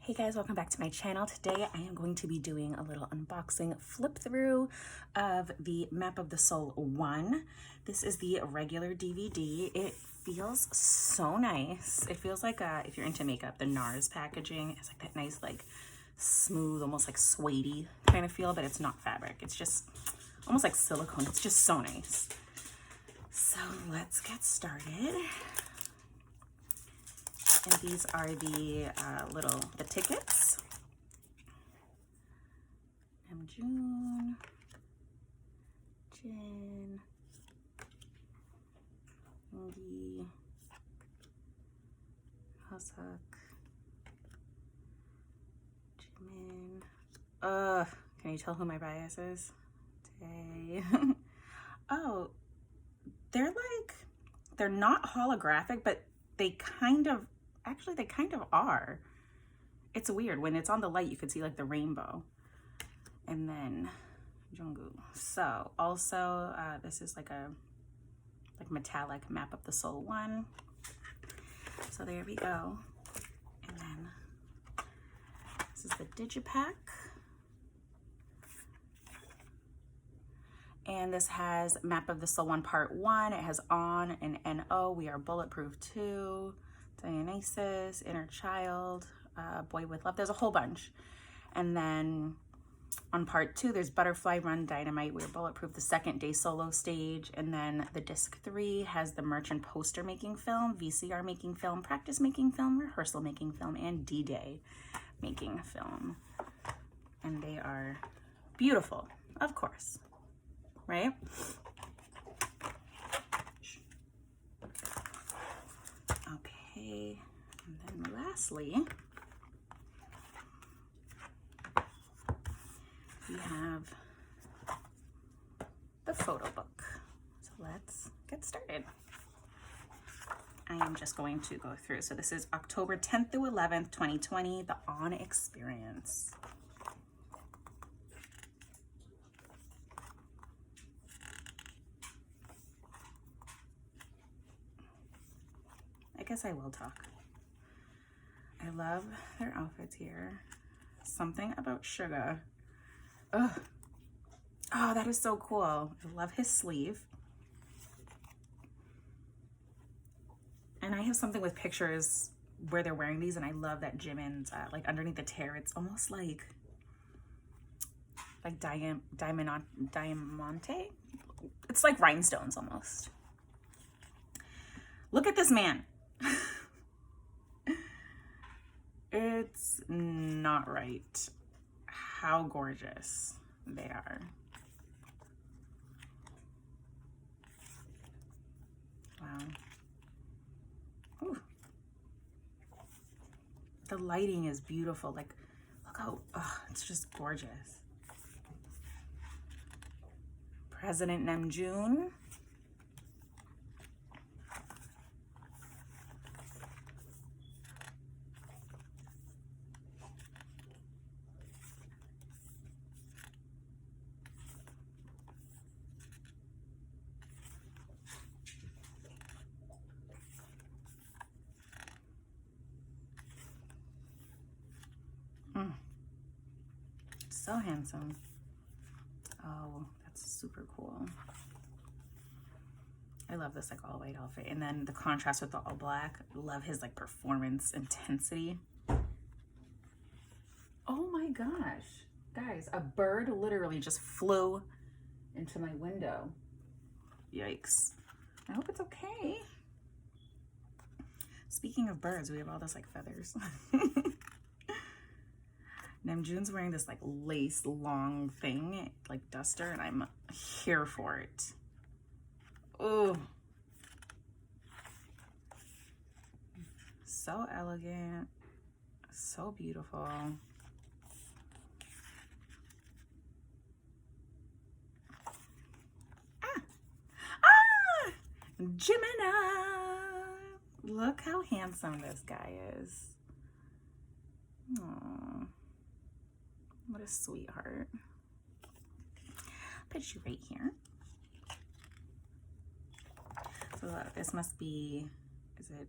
Hey guys, welcome back to my channel. Today I am going to be doing a little unboxing flip through of the Map of the Soul 1. This is the regular DVD. It feels so nice. It feels like, if you're into makeup, the NARS packaging. It's like that nice, like smooth, almost like suede-y kind of feel, but it's not fabric. It's just almost like silicone. It's just so nice. So let's get started. And these are the the tickets. June, Jin, Ingi, Hosuk, Jimin. Can you tell who my bias is? Tay. Oh, they're not holographic, but they kind of are. It's weird. When it's on the light, you could see like the rainbow. And then Jungkook. So also, this is like a metallic Map of the Soul 1. So there we go. And then this is the Digipack. And this has Map of the Soul 1 Part 1. It has On and NO. We Are Bulletproof 2. Dionysus, Inner Child, Boy with Love. There's a whole bunch. And then on Part 2, there's Butterfly Run, Dynamite, We Are Bulletproof, the second day solo stage. And then the disc 3 has the merch and poster making film, VCR making film, practice making film, rehearsal making film, and D-Day making film. And they are beautiful, of course, right? Okay, and then lastly, we have the photo book. So let's get started. I am just going to go through. So this is October 10th through 11th, 2020, the On Experience. I guess I will talk. I love their outfits here. Something about Suga. Ugh. Oh, that is so cool. I love his sleeve. And I have something with pictures where they're wearing these, and I love that Jimin's like underneath the tear, it's almost like diamante. It's like rhinestones almost. Look at this man. It's not right how gorgeous they are. Wow. Ooh. The lighting is beautiful. Like, look how, it's just gorgeous. President Namjoon. So handsome. Oh, that's super cool. I love this like all white outfit. And then the contrast with the all black. Love his like performance intensity. Oh my gosh. Guys, a bird literally just flew into my window. Yikes. I hope it's okay. Speaking of birds, we have all this like feathers. Namjoon's wearing this like lace long thing, like duster, and I'm here for it. Oh, so elegant, so beautiful. Jimin! Look how handsome this guy is. Aww. What a sweetheart. Put you right here. So this must be, is it,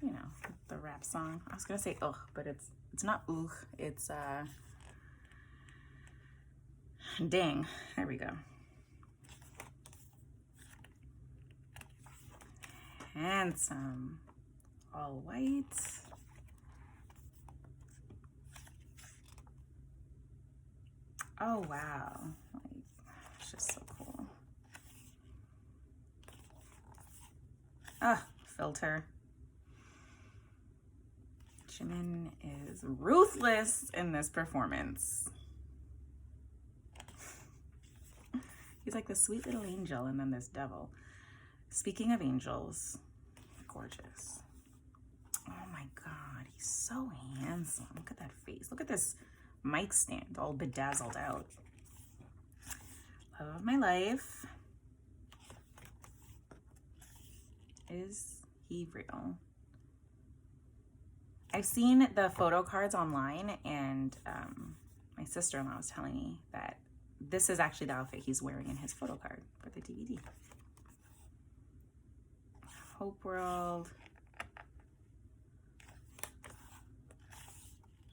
you know, the rap song. I was gonna say ugh, but it's not ugh, it's ding. There we go. Handsome. All white. Oh wow. Like, it's just so cool. Ah, filter. Jimin is ruthless in this performance. He's like the sweet little angel and then this devil. Speaking of angels, gorgeous. Oh my God, he's so handsome. Look at that face. Look at this mic stand all bedazzled out. Love of my life. Is he real? I've seen the photo cards online, and my sister-in-law was telling me that this is actually the outfit he's wearing in his photo card for the DVD. Hope World.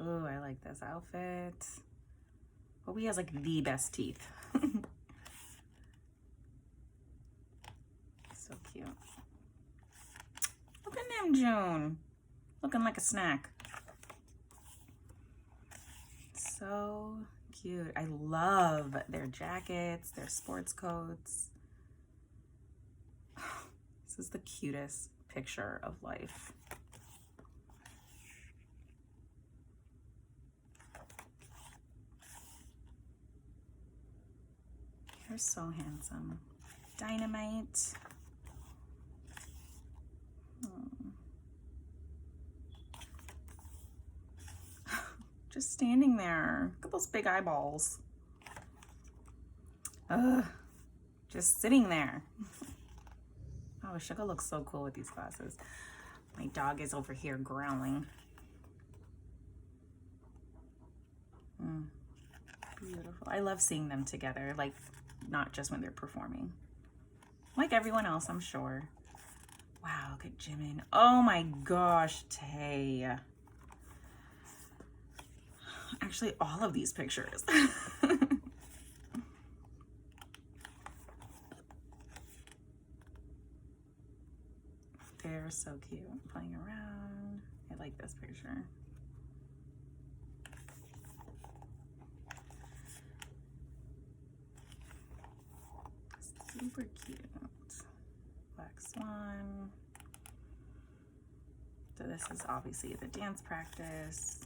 Oh, I like this outfit. Oh, he has like the best teeth. So cute. Look at him, June. Looking like a snack. So cute. I love their jackets, their sports coats. This is the cutest picture of life. You're so handsome. Dynamite. Just standing there. Look at those big eyeballs. Ugh. Just sitting there. Oh, Suga looks so cool with these glasses. My dog is over here growling. Beautiful. I love seeing them together, like not just when they're performing. Like everyone else, I'm sure. Wow, look at Jimin. Oh my gosh, Tay. Actually, all of these pictures. They're so cute. Playing around. I like this picture. Super cute. Black Swan. So this is obviously the dance practice.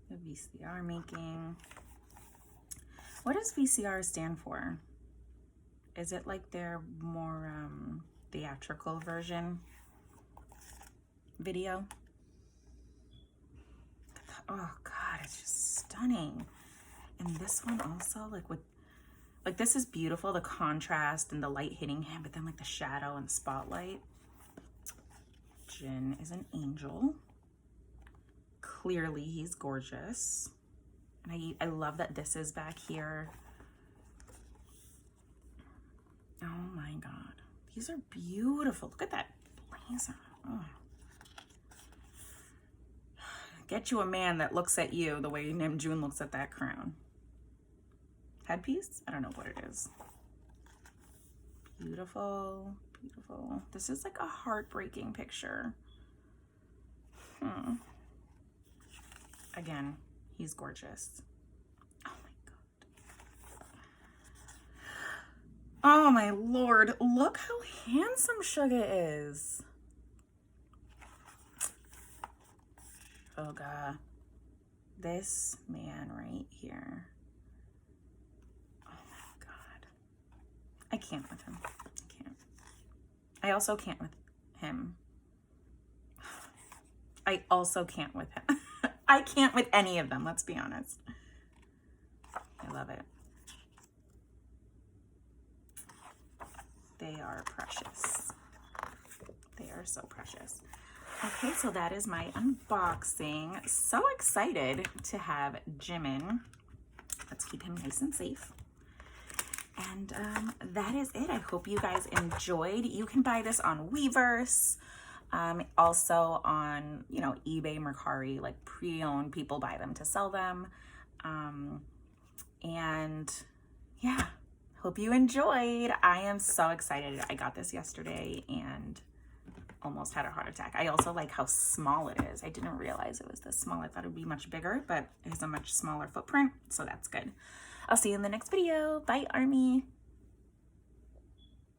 The VCR making. What does VCR stand for? Is it like their more theatrical version video? Oh God, it's just stunning. And this one also, like this is beautiful, the contrast and the light hitting him, but then like the shadow and the spotlight. Jin is an angel. Clearly he's gorgeous. And I love that this is back here. Oh my God. These are beautiful. Look at that blazer. Oh. Get you a man that looks at you the way Namjoon looks at that crown. Headpiece? I don't know what it is. Beautiful, beautiful. This is like a heartbreaking picture. Again, he's gorgeous. Oh my God. Oh my Lord, look how handsome Suga is. Oh God, this man right here. Oh my God. I can't with him. I can't. I also can't with him. I also can't with him. I can't with any of them, let's be honest. I love it. They are precious. They are so precious. Okay, so that is my unboxing. So excited to have Jimin let's keep him nice and safe. And that is it. I hope you guys enjoyed. You can buy this on Weverse, also on, you know, eBay, Mercari, like pre-owned. People buy them to sell them. And yeah, hope you enjoyed. I am so excited. I got this yesterday and almost had a heart attack. I also like how small it is. I didn't realize it was this small. I thought it would be much bigger, but it has a much smaller footprint, so that's good. I'll see you in the next video. Bye, Army.